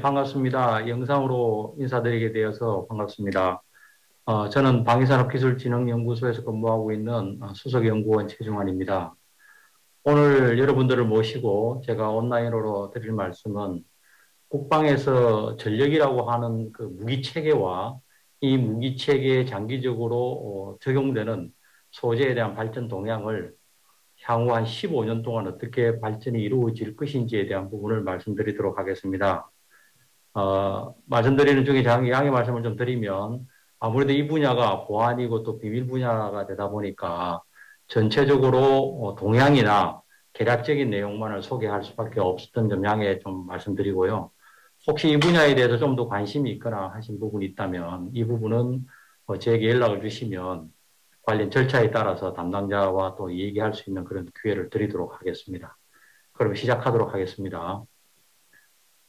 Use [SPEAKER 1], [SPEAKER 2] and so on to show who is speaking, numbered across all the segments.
[SPEAKER 1] 반갑습니다. 영상으로 인사드리게 되어서 반갑습니다. 저는 방위산업기술진흥연구소에서 근무하고 있는 수석연구원 최중환입니다. 오늘 여러분들을 모시고 제가 온라인으로 드릴 말씀은 국방에서 전력이라고 하는 그 무기체계와 이 무기체계에 장기적으로 적용되는 소재에 대한 발전 동향을 향후 한 15년 동안 어떻게 발전이 이루어질 것인지에 대한 부분을 말씀드리도록 하겠습니다. 말씀드리는 중에 양해 말씀을 좀 드리면 아무래도 이 분야가 보안이고 또 비밀 분야가 되다 보니까 전체적으로 동향이나 개략적인 내용만을 소개할 수밖에 없었던 점 양해 좀 말씀드리고요. 혹시 이 분야에 대해서 좀 더 관심이 있거나 하신 부분이 있다면 이 부분은 저에게 연락을 주시면 관련 절차에 따라서 담당자와 또 얘기할 수 있는 그런 기회를 드리도록 하겠습니다. 그럼 시작하도록 하겠습니다.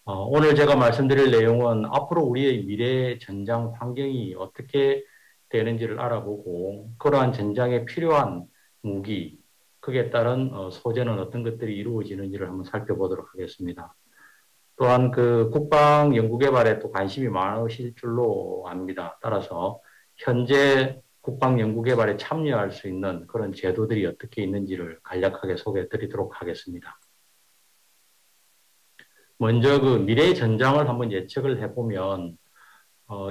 [SPEAKER 1] 오늘 제가 말씀드릴 내용은 앞으로 우리의 미래 전장 환경이 어떻게 되는지를 알아보고 그러한 전장에 필요한 무기, 그에 따른 소재는 어떤 것들이 이루어지는지를 한번 살펴보도록 하겠습니다. 또한 그 국방 연구개발에 또 관심이 많으실 줄로 압니다. 따라서 현재 국방 연구개발에 참여할 수 있는 그런 제도들이 어떻게 있는지를 간략하게 소개해 드리도록 하겠습니다. 먼저 그 미래 전장을 한번 예측을 해보면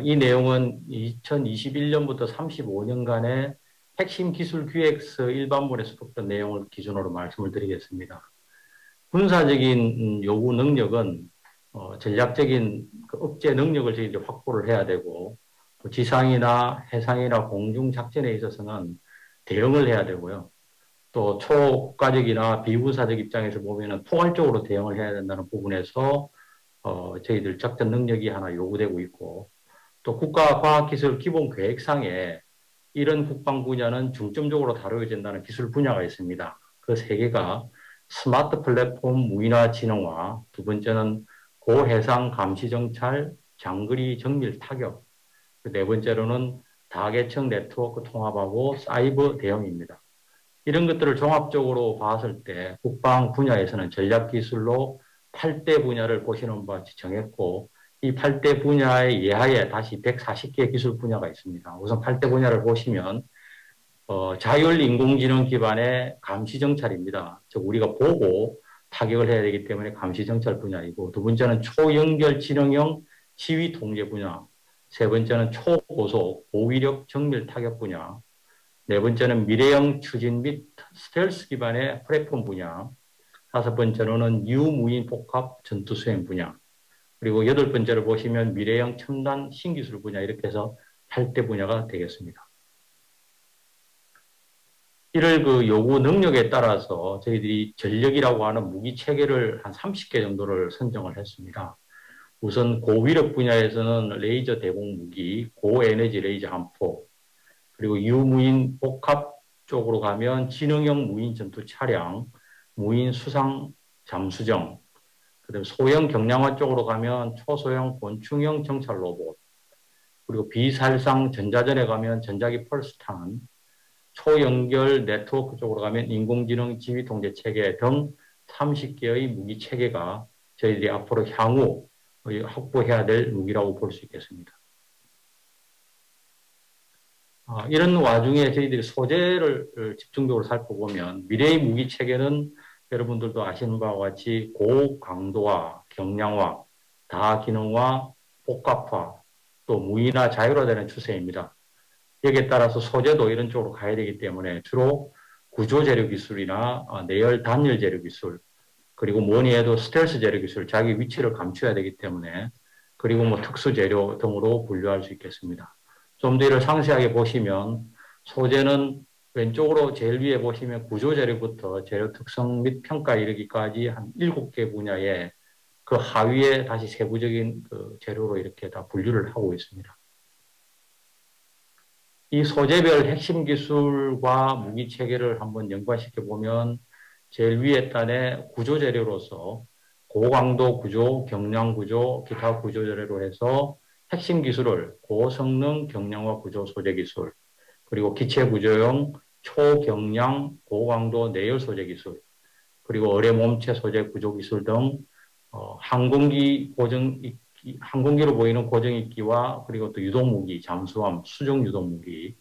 [SPEAKER 1] 이 내용은 2021년부터 35년간의 핵심 기술 기획서 일반본에 수록된 내용을 기준으로 말씀을 드리겠습니다. 군사적인 요구 능력은 전략적인 그 억제 능력을 저희들이 확보를 해야 되고 지상이나 해상이나 공중 작전에 있어서는 대응을 해야 되고요. 또 초국가적이나 비군사적 입장에서 보면은 포괄적으로 대응을 해야 된다는 부분에서 저희들 작전 능력이 하나 요구되고 있고 또 국가과학기술 기본계획상에 이런 국방 분야는 중점적으로 다뤄야 된다는 기술 분야가 있습니다. 그 세 개가 스마트 플랫폼 무인화 진흥화, 두 번째는 고해상 감시 정찰, 장거리 정밀 타격, 네 번째로는 다계층 네트워크 통합하고 사이버 대응입니다. 이런 것들을 종합적으로 봤을 때 국방 분야에서는 전략기술로 8대 분야를 보시는 바와 같이 정했고 이 8대 분야의 예하에 다시 140개 기술 분야가 있습니다. 우선 8대 분야를 보시면 자율인공지능 기반의 감시정찰입니다. 즉 우리가 보고 타격을 해야 되기 때문에 감시정찰 분야이고 두 번째는 초연결 지능형 지휘통제 분야, 세 번째는 초고속 고위력 정밀 타격 분야, 네 번째는 미래형 추진 및 스텔스 기반의 플랫폼 분야, 다섯 번째로는 유무인 복합 전투 수행 분야, 그리고 여덟 번째로 보시면 미래형 첨단 신기술 분야 이렇게 해서 8대 분야가 되겠습니다. 이를 그 요구 능력에 따라서 저희들이 전력이라고 하는 무기 체계를 한 30개 정도를 선정을 했습니다. 우선 고위력 분야에서는 레이저 대공 무기, 고에너지 레이저 함포, 그리고 유무인 복합 쪽으로 가면 지능형 무인 전투 차량, 무인 수상 잠수정, 그다음에 소형 경량화 쪽으로 가면 초소형 곤충형 정찰 로봇, 그리고 비살상 전자전에 가면 전자기 펄스탄, 초연결 네트워크 쪽으로 가면 인공지능 지휘 통제 체계 등 30개의 무기 체계가 저희들이 앞으로 향후 확보해야 될 무기라고 볼 수 있겠습니다. 이런 와중에 저희들이 소재를 집중적으로 살펴보면 미래의 무기 체계는 여러분들도 아시는 바와 같이 고강도화, 경량화, 다기능화, 복합화, 또 무인화, 자율화되는 추세입니다. 여기에 따라서 소재도 이런 쪽으로 가야 되기 때문에 주로 구조 재료 기술이나 내열 단열 재료 기술, 그리고 뭐니 해도 스텔스 재료 기술, 자기 위치를 감춰야 되기 때문에 그리고 뭐 특수 재료 등으로 분류할 수 있겠습니다. 좀 더 이를 상세하게 보시면 소재는 왼쪽으로 제일 위에 보시면 구조 재료부터 재료 특성 및 평가에 이르기까지 한 7개 분야에 그 하위에 다시 세부적인 그 재료로 이렇게 다 분류를 하고 있습니다. 이 소재별 핵심 기술과 무기 체계를 한번 연관시켜 보면 제일 위에 단에 구조 재료로서 고강도 구조, 경량 구조, 기타 구조 재료로 해서 핵심 기술을 고성능 경량화 구조 소재 기술, 그리고 기체 구조용 초경량 고강도 내열 소재 기술, 그리고 어뢰 몸체 소재 구조 기술 등 항공기 고정 항공기로 보이는 고정익기와 그리고 또 유도무기, 잠수함, 수중 유도무기,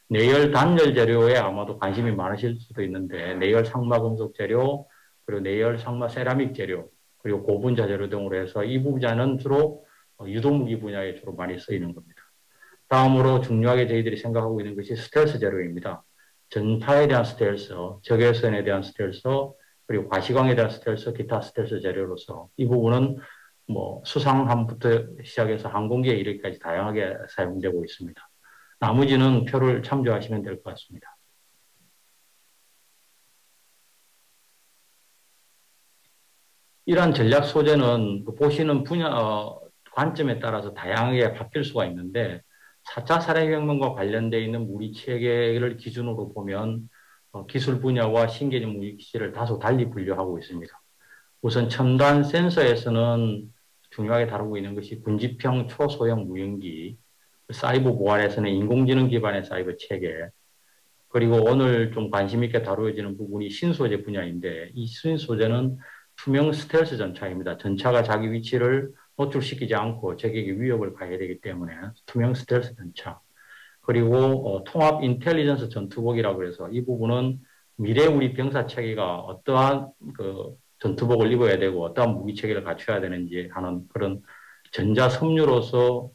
[SPEAKER 1] 내열 단열 재료에 아마도 관심이 많으실 수도 있는데 내열 상마 금속 재료, 그리고 내열 상마 세라믹 재료, 그리고 고분자 재료 등으로 해서 이 분야는 주로 유도무기 분야에 주로 많이 쓰이는 겁니다. 다음으로 중요하게 저희들이 생각하고 있는 것이 스텔스 재료입니다. 전파에 대한 스텔스, 적외선에 대한 스텔스, 그리고 과시광에 대한 스텔스, 기타 스텔스 재료로서 이 부분은 뭐 수상함부터 시작해서 항공기에 이르기까지 다양하게 사용되고 있습니다. 나머지는 표를 참조하시면 될 것 같습니다. 이러한 전략 소재는 보시는 분야, 관점에 따라서 다양하게 바뀔 수가 있는데 4차 산업혁명과 관련되어 있는 무기 체계를 기준으로 보면 기술 분야와 신개념 무기 기체를 다소 달리 분류하고 있습니다. 우선 첨단 센서에서는 중요하게 다루고 있는 것이 군집형 초소형 무인기, 사이버 보안에서는 인공지능 기반의 사이버 체계, 그리고 오늘 좀 관심 있게 다루어지는 부분이 신소재 분야인데 이 신소재는 투명 스텔스 전차입니다. 전차가 자기 위치를 노출시키지 않고 적에게 위협을 가해야 되기 때문에 투명 스텔스 전차. 그리고 통합 인텔리전스 전투복이라고 해서 이 부분은 미래 우리 병사 체계가 어떠한 그 전투복을 입어야 되고 어떠한 무기 체계를 갖춰야 되는지 하는 그런 전자 섬유로서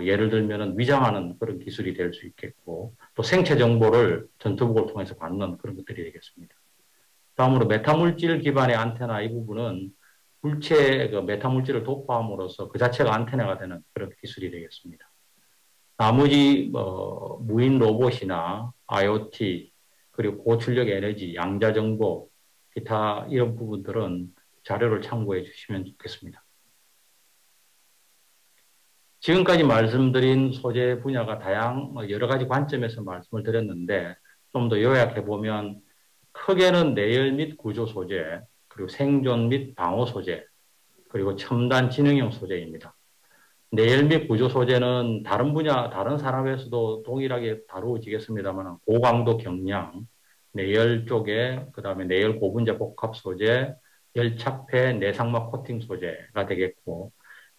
[SPEAKER 1] 예를 들면 위장하는 그런 기술이 될 수 있겠고 또 생체 정보를 전투복을 통해서 받는 그런 것들이 되겠습니다. 다음으로 메타물질 기반의 안테나 이 부분은 물체 그 메타물질을 도포함으로써 그 자체가 안테나가 되는 그런 기술이 되겠습니다. 나머지 무인 로봇이나 IoT 그리고 고출력 에너지, 양자 정보, 기타 이런 부분들은 자료를 참고해 주시면 좋겠습니다. 지금까지 말씀드린 소재 분야가 여러 가지 관점에서 말씀을 드렸는데 좀 더 요약해 보면 크게는 내열 및 구조 소재, 그리고 생존 및 방어 소재, 그리고 첨단 지능형 소재입니다. 내열 및 구조 소재는 다른 분야, 다른 산업에서도 동일하게 다루어지겠습니다만 고강도 경량, 내열 쪽에 그다음에 내열 고분자 복합 소재, 열착폐 내상막 코팅 소재가 되겠고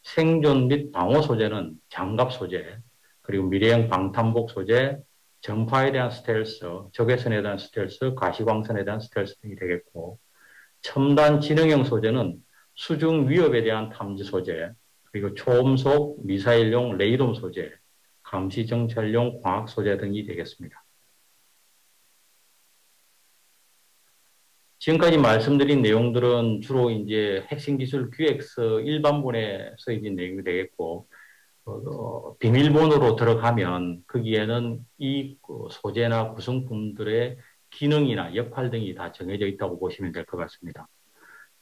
[SPEAKER 1] 생존 및 방어 소재는 장갑 소재, 그리고 미래형 방탄복 소재, 전파에 대한 스텔스, 적외선에 대한 스텔스, 가시광선에 대한 스텔스 등이 되겠고 첨단 지능형 소재는 수중 위협에 대한 탐지 소재, 그리고 초음속 미사일용 레이돔 소재, 감시 정찰용 광학 소재 등이 되겠습니다. 지금까지 말씀드린 내용들은 주로 이제 핵심 기술 기획서 일반본에 써있는 내용이 되겠고, 비밀본으로 들어가면 거기에는 이 소재나 구성품들의 기능이나 역할 등이 다 정해져 있다고 보시면 될 것 같습니다.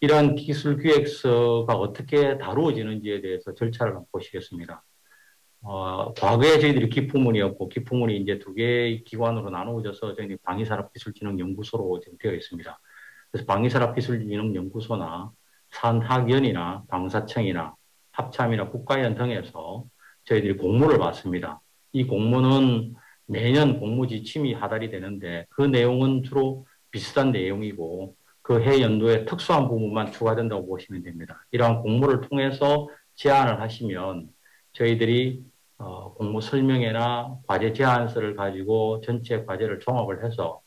[SPEAKER 1] 이러한 기술 기획서가 어떻게 다루어지는지에 대해서 절차를 한번 보시겠습니다. 과거에 저희들이 기프문이었고, 기프문이 이제 두 개의 기관으로 나누어져서 저희들이 방위산업기술진흥연구소로 지금 되어 있습니다. 그래서 방위산업기술진흥연구소나 산학연이나 방사청이나 합참이나 국가연 등에서 저희들이 공모를 받습니다. 이 공모는 매년 공모 지침이 하달이 되는데 그 내용은 주로 비슷한 내용이고 그 해 연도에 특수한 부분만 추가된다고 보시면 됩니다. 이러한 공모를 통해서 제안을 하시면 저희들이 공모 설명회나 과제 제안서를 가지고 전체 과제를 종합을 해서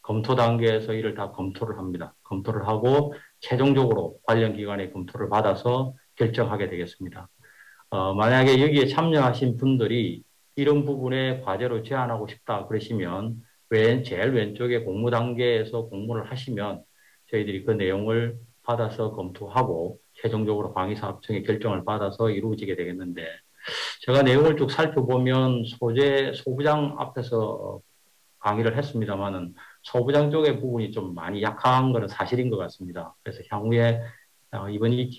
[SPEAKER 1] 검토 단계에서 이를 다 검토를 합니다. 검토를 하고 최종적으로 관련 기관의 검토를 받아서 결정하게 되겠습니다. 만약에 여기에 참여하신 분들이 이런 부분에 과제로 제안하고 싶다 그러시면 제일 왼쪽에 공모 단계에서 공모를 하시면 저희들이 그 내용을 받아서 검토하고 최종적으로 방위사업청의 결정을 받아서 이루어지게 되겠는데 제가 내용을 쭉 살펴보면 소부장 앞에서 강의를 했습니다만은 소부장 쪽의 부분이 좀 많이 약한 것은 사실인 것 같습니다. 그래서 향후에 이번 이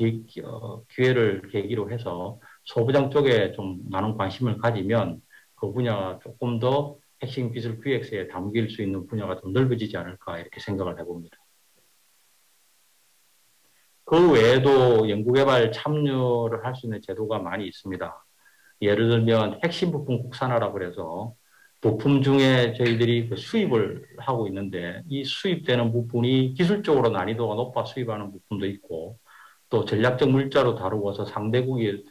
[SPEAKER 1] 기회를 계기로 해서 소부장 쪽에 좀 많은 관심을 가지면 그 분야가 조금 더 핵심 기술 기획서에 담길 수 있는 분야가 좀 넓어지지 않을까 이렇게 생각을 해봅니다. 그 외에도 연구개발 참여를 할 수 있는 제도가 많이 있습니다. 예를 들면 핵심 부품 국산화라고 그래서 부품 중에 저희들이 그 수입을 하고 있는데 이 수입되는 부분이 기술적으로 난이도가 높아 수입하는 부품도 있고 또 전략적 물자로 다루어서 상대국이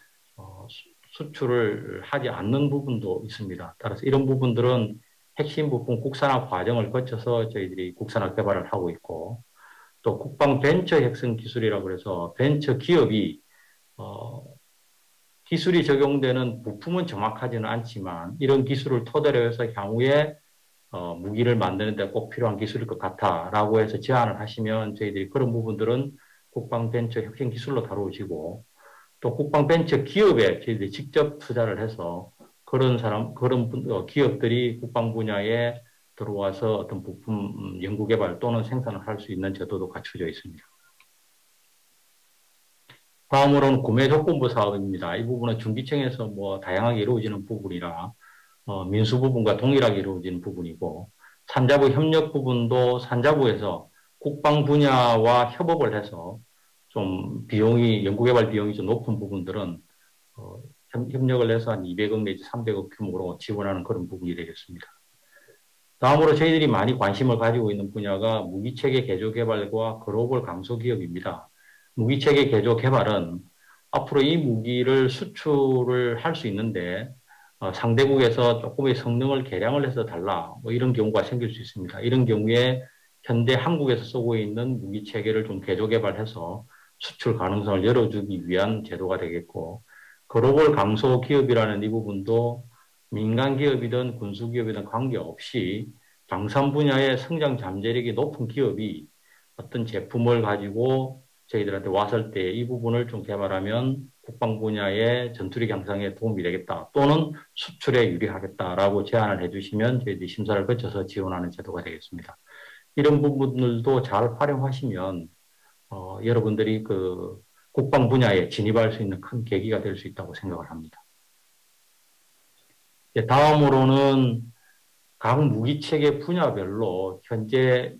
[SPEAKER 1] 수출을 하지 않는 부분도 있습니다. 따라서 이런 부분들은 핵심 부품 국산화 과정을 거쳐서 저희들이 국산화 개발을 하고 있고, 또 국방 벤처 혁신 기술이라고 해서 벤처 기업이 기술이 적용되는 부품은 정확하지는 않지만 이런 기술을 토대로 해서 향후에 무기를 만드는 데 꼭 필요한 기술일 것 같아라고 해서 제안을 하시면 저희들이 그런 부분들은 국방 벤처 혁신 기술로 다루어지고, 또 국방 벤처 기업에 저희들이 직접 투자를 해서 그런 기업들이 국방 분야에 들어와서 어떤 부품 연구 개발 또는 생산을 할 수 있는 제도도 갖춰져 있습니다. 다음으로는 구매 조건부 사업입니다. 이 부분은 중기청에서 다양하게 이루어지는 부분이라 민수 부분과 동일하게 이루어지는 부분이고, 산자부 협력 부분도 산자부에서 국방 분야와 협업을 해서 좀 연구개발 비용이 좀 높은 부분들은 협력을 해서 한 200억 내지 300억 규모로 지원하는 그런 부분이 되겠습니다. 다음으로 저희들이 많이 관심을 가지고 있는 분야가 무기체계 개조 개발과 글로벌 강소 기업입니다. 무기체계 개조 개발은 앞으로 이 무기를 수출을 할 수 있는데 상대국에서 조금의 성능을 개량을 해서 달라 이런 경우가 생길 수 있습니다. 이런 경우에 현대 한국에서 쓰고 있는 무기체계를 좀 개조 개발해서 수출 가능성을 열어주기 위한 제도가 되겠고, 글로벌 강소 기업이라는 이 부분도 민간 기업이든 군수 기업이든 관계없이 방산 분야의 성장 잠재력이 높은 기업이 어떤 제품을 가지고 저희들한테 왔을 때 이 부분을 좀 개발하면 국방 분야의 전투력 향상에 도움이 되겠다 또는 수출에 유리하겠다라고 제안을 해주시면 저희들이 심사를 거쳐서 지원하는 제도가 되겠습니다. 이런 부분들도 잘 활용하시면 여러분들이 그 국방 분야에 진입할 수 있는 큰 계기가 될 수 있다고 생각을 합니다. 다음으로는 각 무기체계 분야별로 현재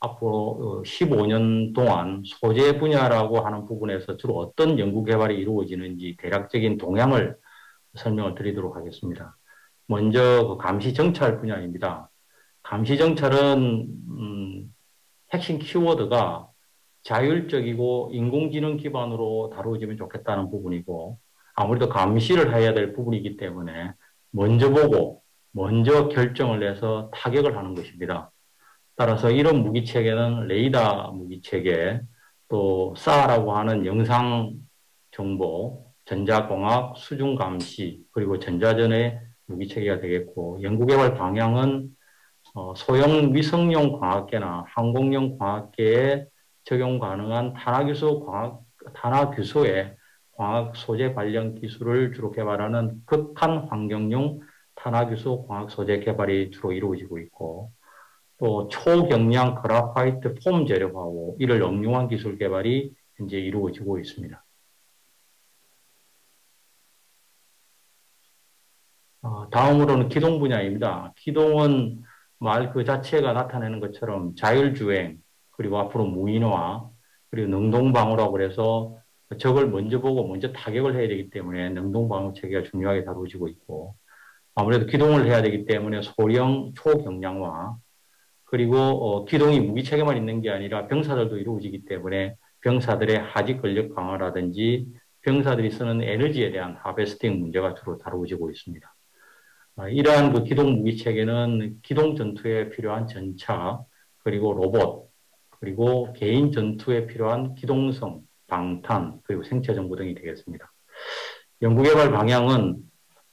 [SPEAKER 1] 앞으로 15년 동안 소재 분야라고 하는 부분에서 주로 어떤 연구 개발이 이루어지는지 대략적인 동향을 설명을 드리도록 하겠습니다. 먼저 그 감시 정찰 분야입니다. 감시 정찰은 핵심 키워드가 자율적이고 인공지능 기반으로 다루어지면 좋겠다는 부분이고, 아무래도 감시를 해야 될 부분이기 때문에 먼저 보고 먼저 결정을 해서 타격을 하는 것입니다. 따라서 이런 무기체계는 레이더 무기체계, 또 SAR라고 하는 영상 정보, 전자공학, 수중감시, 그리고 전자전의 무기체계가 되겠고, 연구개발 방향은 소형 위성용 광학계나 항공용 광학계에 적용 가능한 탄화규소의 광학 소재 관련 기술을 주로 개발하는 극한 환경용 탄화규소 광학 소재 개발이 주로 이루어지고 있고, 또 초경량 그라파이트 폼 재료화로 이를 응용한 기술 개발이 현재 이루어지고 있습니다. 다음으로는 기동 분야입니다. 기동은 말 그 자체가 나타내는 것처럼 자율주행, 그리고 앞으로 무인화, 그리고 능동방어라고 해서 적을 먼저 보고 먼저 타격을 해야 되기 때문에 능동방어 체계가 중요하게 다루어지고 있고, 아무래도 기동을 해야 되기 때문에 소형 초경량화, 그리고 기동이 무기체계만 있는 게 아니라 병사들도 이루어지기 때문에 병사들의 하직 근력 강화라든지 병사들이 쓰는 에너지에 대한 하베스팅 문제가 주로 다루어지고 있습니다. 이러한 그 기동 무기 체계는 기동 전투에 필요한 전차, 그리고 로봇, 그리고 개인 전투에 필요한 기동성, 방탄, 그리고 생체 정보 등이 되겠습니다. 연구개발 방향은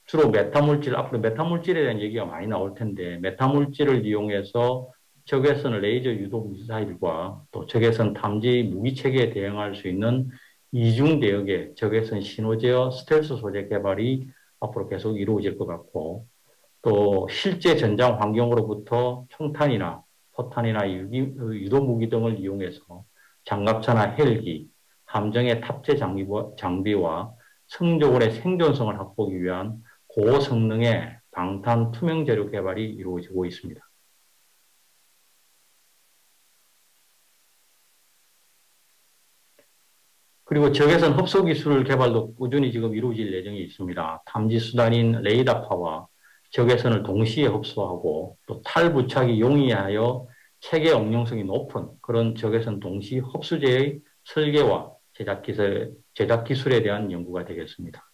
[SPEAKER 1] 주로 메타물질, 앞으로 메타물질에 대한 얘기가 많이 나올 텐데, 메타물질을 이용해서 적외선 레이저 유도 미사일과 또 적외선 탐지 무기 체계에 대응할 수 있는 이중 대역의 적외선 신호제어 스텔스 소재 개발이 앞으로 계속 이루어질 것 같고, 또 실제 전장 환경으로부터 총탄이나 포탄이나 유도 무기 등을 이용해서 장갑차나 헬기, 함정의 탑재 장비와 승조원의 생존성을 확보하기 위한 고성능의 방탄 투명 재료 개발이 이루어지고 있습니다. 그리고 적외선 흡수 기술 개발도 꾸준히 지금 이루어질 예정이 있습니다. 탐지 수단인 레이더파와 적외선을 동시에 흡수하고 또 탈부착이 용이하여 체계 응용성이 높은 그런 적외선 동시 흡수제의 설계와 제작 기술에 대한 연구가 되겠습니다.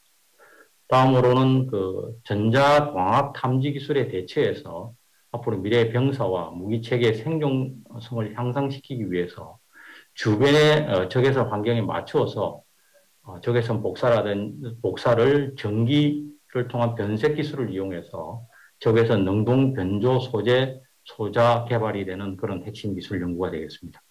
[SPEAKER 1] 다음으로는 그 전자광학 탐지 기술에 대처해서 앞으로 미래의 병사와 무기 체계의 생존성을 향상시키기 위해서 주변의 적외선 환경에 맞추어서 적외선 복사를 전기를 통한 변색 기술을 이용해서 적외선 능동 변조 소재 소자 개발이 되는 그런 핵심 기술 연구가 되겠습니다.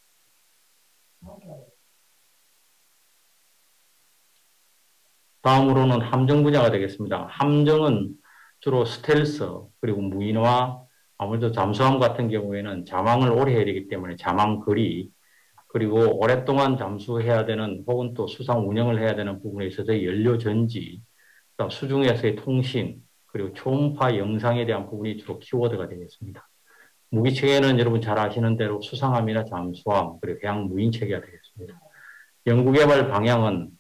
[SPEAKER 1] 다음으로는 함정 분야가 되겠습니다. 함정은 주로 스텔스 그리고 무인화 아무래도 잠수함 같은 경우에는 자망을 오래 해야 되기 때문에 자망 거리 그리고 오랫동안 잠수해야 되는 혹은 또 수상 운영을 해야 되는 부분에 있어서 연료 전지, 수중에서의 통신, 그리고 초음파 영상에 대한 부분이 주로 키워드가 되겠습니다. 무기체계는 여러분 잘 아시는 대로 수상함이나 잠수함, 그리고 해양 무인 체계가 되겠습니다. 연구개발 방향은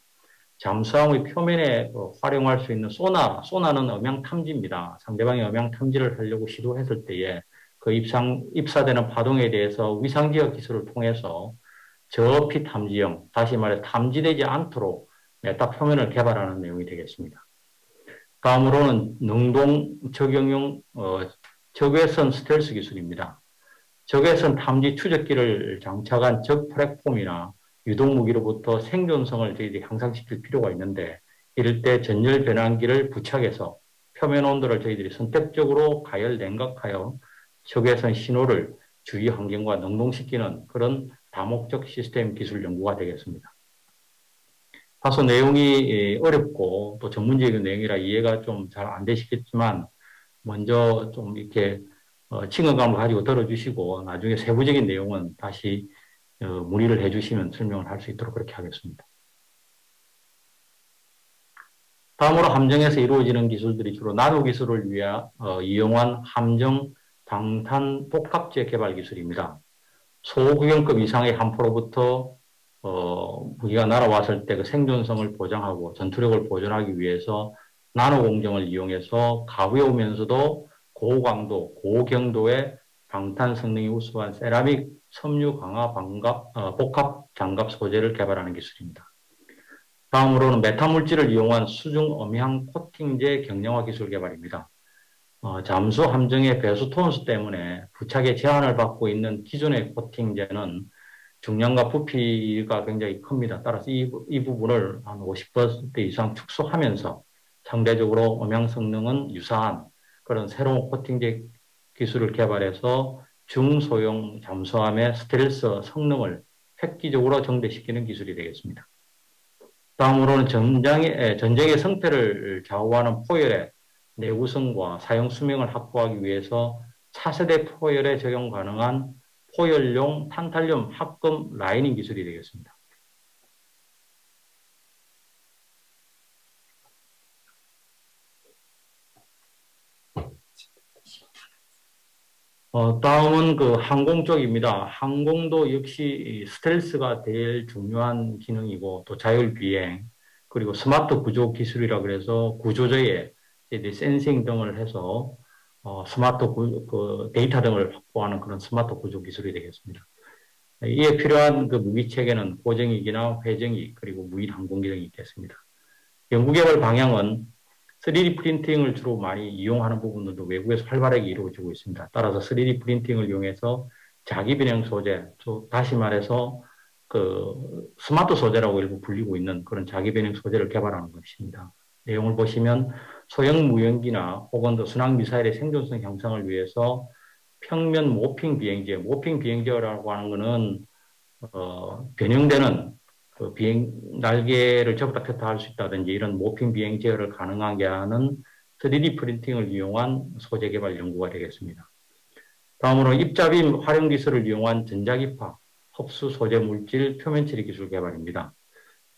[SPEAKER 1] 잠수함의 표면에 활용할 수 있는 소나는 음향 탐지입니다. 상대방의 음향 탐지를 하려고 시도했을 때에 그 입사되는 파동에 대해서 위상지역 기술을 통해서 저피 탐지형, 다시 말해 탐지되지 않도록 메타 표면을 개발하는 내용이 되겠습니다. 다음으로는 능동 적용용 적외선 스텔스 기술입니다. 적외선 탐지 추적기를 장착한 적 플랫폼이나 유동 무기로부터 생존성을 저희들이 향상시킬 필요가 있는데 이럴 때 전열 변환기를 부착해서 표면 온도를 저희들이 선택적으로 가열 냉각하여 적외선 신호를 주위 환경과 능동시키는 그런 다목적 시스템 기술 연구가 되겠습니다. 다소 내용이 어렵고 또 전문적인 내용이라 이해가 좀 잘 안 되시겠지만 먼저 좀 이렇게 친근감을 가지고 들어주시고 나중에 세부적인 내용은 다시 문의를 해주시면 설명을 할 수 있도록 그렇게 하겠습니다. 다음으로 함정에서 이루어지는 기술들이 주로 나노 기술을 이용한 함정 방탄 복합재 개발 기술입니다. 소구경급 이상의 함포로부터 무기가 날아왔을 때 그 생존성을 보장하고 전투력을 보존하기 위해서 나노 공정을 이용해서 가벼우면서도 고강도, 고경도의 방탄 성능이 우수한 세라믹 섬유 강화 복합 장갑 소재를 개발하는 기술입니다. 다음으로는 메타물질을 이용한 수중 음향 코팅제 경량화 기술 개발입니다. 잠수 함정의 배수 톤수 때문에 부착에 제한을 받고 있는 기존의 코팅제는 중량과 부피가 굉장히 큽니다. 따라서 이 부분을 한 50% 이상 축소하면서 상대적으로 음향 성능은 유사한 그런 새로운 코팅제 기술을 개발해서 중소형 잠수함의 스텔스 성능을 획기적으로 증대시키는 기술이 되겠습니다. 다음으로는 전쟁의 성패를 좌우하는 포열의 내구성과 사용 수명을 확보하기 위해서 차세대 포열에 적용 가능한 포열용 탄탈륨 합금 라이닝 기술이 되겠습니다. 다음은 그 항공 쪽입니다. 항공도 역시 스텔스가 제일 중요한 기능이고 또 자율 비행 그리고 스마트 구조 기술이라 그래서 구조저에 센싱 등을 해서 스마트 데이터 등을 확보하는 그런 스마트 구조 기술이 되겠습니다. 이에 필요한 그 무기 체계는 고정익이나 회정익 그리고 무인 항공기 등이 있겠습니다. 연구개발 방향은 3D 프린팅을 주로 많이 이용하는 부분들도 외국에서 활발하게 이루어지고 있습니다. 따라서 3D 프린팅을 이용해서 자기 변형 소재, 다시 말해서 그 스마트 소재라고 일부 불리고 있는 그런 자기 변형 소재를 개발하는 것입니다. 내용을 보시면 소형 무연기나 혹은 또 순항 미사일의 생존성 향상을 위해서 평면 모핑 비행제라고 하는 것은 변형되는 그 날개를 접었다 폈다 할 수 있다든지 이런 모핑 비행 제어를 가능하게 하는 3D 프린팅을 이용한 소재 개발 연구가 되겠습니다. 다음으로 입자빔 활용 기술을 이용한 전자기파 흡수 소재 물질 표면 처리 기술 개발입니다.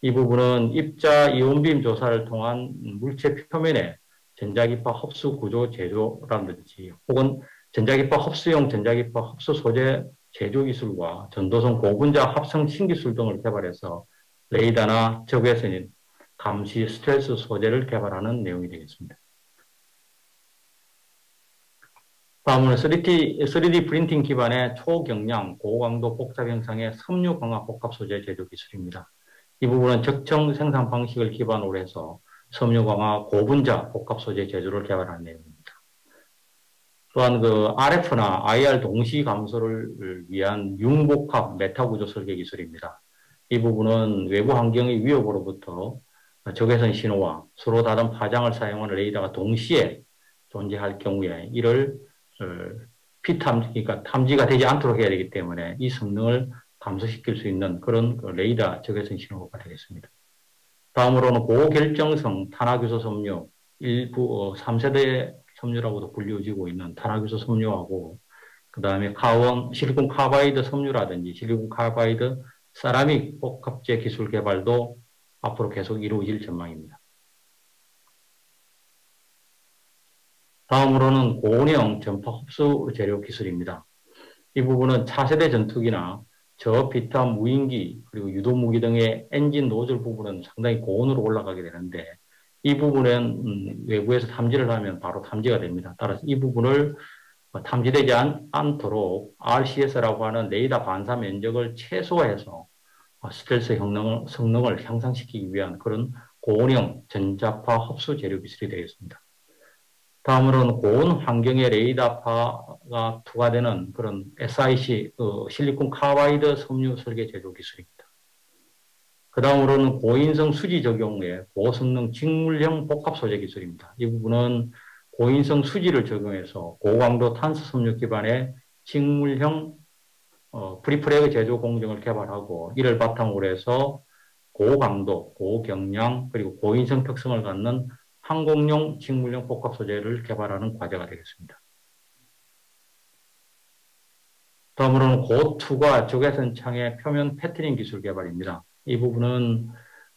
[SPEAKER 1] 이 부분은 입자 이온빔 조사를 통한 물체 표면에 전자기파 흡수 구조 제조라든지 혹은 전자기파 흡수용 전자기파 흡수 소재 제조 기술과 전도성 고분자 합성 신기술 등을 개발해서 레이더나 적외선인 감시 스텔스 소재를 개발하는 내용이 되겠습니다. 다음은 3D 프린팅 기반의 초경량 고강도 복잡 형상의 섬유 강화 복합 소재 제조 기술입니다. 이 부분은 적정 생산 방식을 기반으로 해서 섬유 강화 고분자 복합 소재 제조를 개발한 내용입니다. 또한 그 RF나 IR 동시 감소를 위한 융복합 메타 구조 설계 기술입니다. 이 부분은 외부 환경의 위협으로부터 적외선 신호와 서로 다른 파장을 사용하는 레이더가 동시에 존재할 경우에 이를 그러니까 탐지가 되지 않도록 해야 되기 때문에 이 성능을 감소시킬 수 있는 그런 레이더 적외선 신호가 되겠습니다. 다음으로는 고결정성 탄화규소 섬유, 일부 3세대 섬유라고도 불리워지고 있는 탄화규소 섬유하고 그 다음에 실리콘 카바이드 섬유라든지 실리콘 카바이드 세라믹 복합재 기술 개발도 앞으로 계속 이루어질 전망입니다. 다음으로는 고온형 전파 흡수 재료 기술입니다. 이 부분은 차세대 전투기나 저비탄 무인기 그리고 유도무기 등의 엔진 노즐 부분은 상당히 고온으로 올라가게 되는데 이 부분은 외부에서 탐지를 하면 바로 탐지가 됩니다. 따라서 이 부분을 탐지되지 않도록 RCS라고 하는 레이더 반사 면적을 최소화해서 스텔스 성능을 향상시키기 위한 그런 고온형 전자파 흡수 재료 기술이 되겠습니다. 다음으로는 고온 환경의 레이더파가 투과되는 그런 SiC, 실리콘 카바이드 섬유 설계 제조 기술입니다. 그 다음으로는 고인성 수지 적용의 고성능 직물형 복합 소재 기술입니다. 이 부분은 고인성 수지를 적용해서 고강도 탄소 섬유 기반의 직물형 프리프레그 제조 공정을 개발하고 이를 바탕으로 해서 고강도, 고경량, 그리고 고인성 특성을 갖는 항공용 직물형 복합 소재를 개발하는 과제가 되겠습니다. 다음으로는 고투과 적외선 창의 표면 패트닝 기술 개발입니다. 이 부분은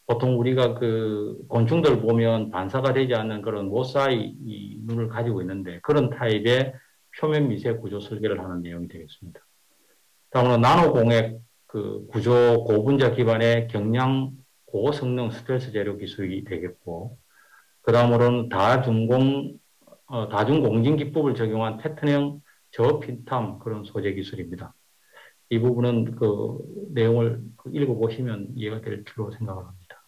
[SPEAKER 1] 보통 우리가 그 곤충들 보면 반사가 되지 않는 그런 모사이 눈을 가지고 있는데 그런 타입의 표면 미세 구조 설계를 하는 내용이 되겠습니다. 다음으로 나노공액 그 구조 고분자 기반의 경량 고성능 스텔스 재료 기술이 되겠고 그 다음으로는 다중공진 기법을 적용한 패턴형 저피탐 그런 소재 기술입니다. 이 부분은 그 내용을 읽어보시면 이해가 될 줄로 생각을 합니다.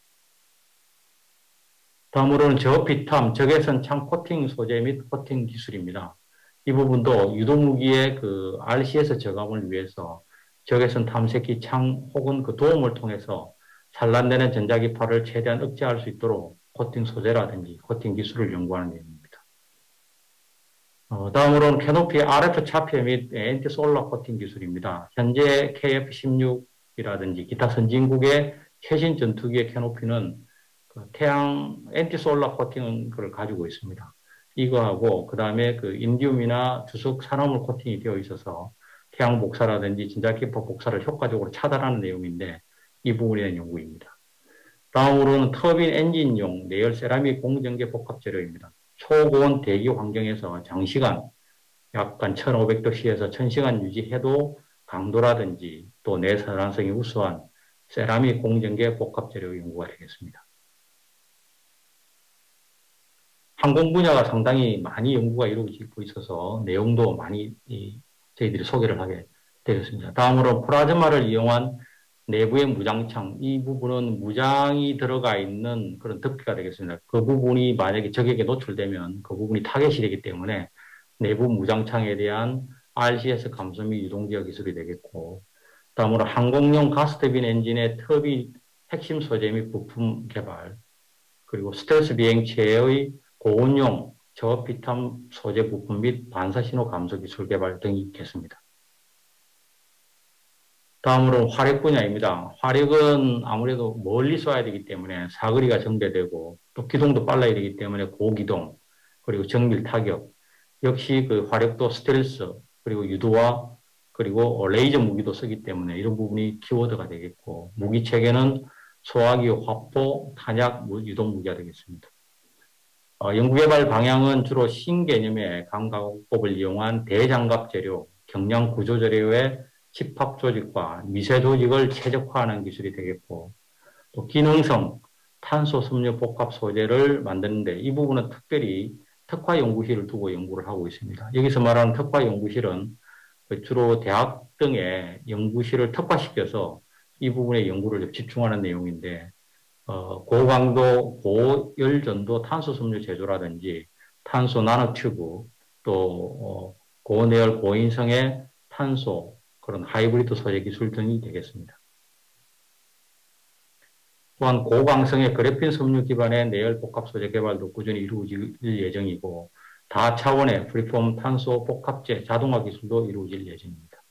[SPEAKER 1] 다음으로는 저피탐, 적외선 창 코팅 소재 및 코팅 기술입니다. 이 부분도 유도무기의 그 RCS 저감을 위해서 적외선 탐색기 창 혹은 그 도움을 통해서 산란되는 전자기파를 최대한 억제할 수 있도록 코팅 소재라든지 코팅 기술을 연구하는 내용입니다. 다음으로는 캐노피 RF 차폐 및 엔티솔라 코팅 기술입니다. 현재 KF-16이라든지 기타 선진국의 최신 전투기의 캐노피는 그 태양 엔티솔라 코팅을 가지고 있습니다. 이거하고 그 다음에 그 인디움이나 주석 산화물 코팅이 되어 있어서 태양 복사라든지 전자기파 복사를 효과적으로 차단하는 내용인데 이 부분에 대한 연구입니다. 다음으로는 터빈 엔진용 내열 세라믹 공정계 복합 재료입니다. 초고온 대기 환경에서 장시간 약간 1500도씨에서 1000시간 유지해도 강도라든지 또 내산화성이 우수한 세라믹 공정계 복합 재료 연구가 되겠습니다. 항공 분야가 상당히 많이 연구가 이루어지고 있어서 내용도 많이 저희들이 소개를 하게 되겠습니다. 다음으로 플라즈마를 이용한 내부의 무장창, 이 부분은 무장이 들어가 있는 그런 덮개가 되겠습니다. 그 부분이 만약에 적에게 노출되면 그 부분이 타겟이 되기 때문에 내부 무장창에 대한 RCS 감소 및 유동제어 기술이 되겠고, 다음으로 항공용 가스터빈 엔진의 터빈 핵심 소재 및 부품 개발, 그리고 스텔스 비행체의 고온용 저피탐 소재 부품 및 반사신호 감소 기술 개발 등이 있겠습니다. 다음으로 화력 분야입니다. 화력은 아무래도 멀리 쏘아야 되기 때문에 사거리가 정배되고 또 기동도 빨라야 되기 때문에 고기동 그리고 정밀 타격 역시 그 화력도 스텔스 그리고 유도화 그리고 레이저 무기도 쓰기 때문에 이런 부분이 키워드가 되겠고 무기 체계는 소화기, 화포, 탄약, 유도 무기가 되겠습니다. 연구개발 방향은 주로 신개념의 강가공법을 이용한 대장갑 재료, 경량 구조 재료의 집합 조직과 미세 조직을 최적화하는 기술이 되겠고 또 기능성 탄소 섬유 복합 소재를 만드는데 이 부분은 특별히 특화 연구실을 두고 연구를 하고 있습니다. 여기서 말하는 특화 연구실은 주로 대학 등의 연구실을 특화시켜서 이 부분에 연구를 집중하는 내용인데 고강도, 고열전도 탄소 섬유 제조라든지 탄소 나노튜브 또 고내열, 고인성의 탄소 그런 하이브리드 소재 기술 등이 되겠습니다. 또한 고강성의 그래핀 섬유 기반의 내열 복합 소재 개발도 꾸준히 이루어질 예정이고 다차원의 프리폼 탄소 복합재 자동화 기술도 이루어질 예정입니다.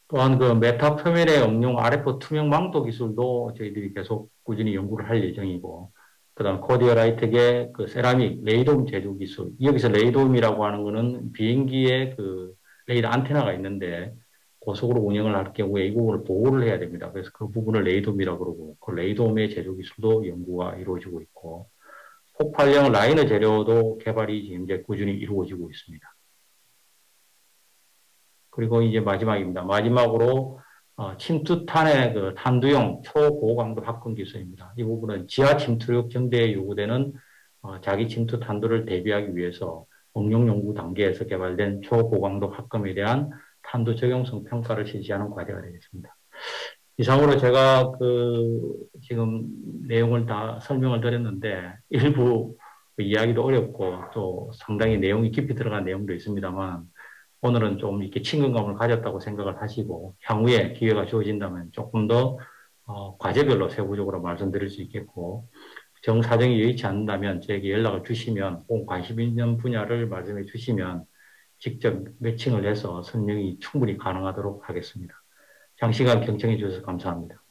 [SPEAKER 1] 또한 그 메타 표면에 응용 RF 투명 망토 기술도 저희들이 계속 꾸준히 연구를 할 예정이고, 그다음 코디어라이텍의 그 세라믹 레이돔 제조 기술. 여기서 레이돔이라고 하는 거는 비행기에 그 레이더 안테나가 있는데 고속으로 운영을 할 경우에 이 부분을 보호를 해야 됩니다. 그래서 그 부분을 레이돔이라고 그러고, 그 레이돔의 제조 기술도 연구가 이루어지고 있고, 폭발형 라이너 재료도 개발이 지금 이제 꾸준히 이루어지고 있습니다. 그리고 이제 마지막입니다. 마지막으로 침투탄의 그 탄두용 초고강도 합금 기술입니다. 이 부분은 지하 침투력 정대에 요구되는 자기 침투 탄두를 대비하기 위해서 응용 연구 단계에서 개발된 초고강도 합금에 대한 탄두 적용성 평가를 실시하는 과제가 되겠습니다. 이상으로 제가 지금 내용을 다 설명을 드렸는데 일부 이야기도 어렵고 또 상당히 내용이 깊이 들어간 내용도 있습니다만 오늘은 좀 이렇게 친근감을 가졌다고 생각을 하시고 향후에 기회가 주어진다면 조금 더 과제별로 세부적으로 말씀드릴 수 있겠고 정사정이 여의치 않는다면 저에게 연락을 주시면 꼭 관심 있는 분야를 말씀해 주시면 직접 매칭을 해서 설명이 충분히 가능하도록 하겠습니다. 장시간 경청해 주셔서 감사합니다.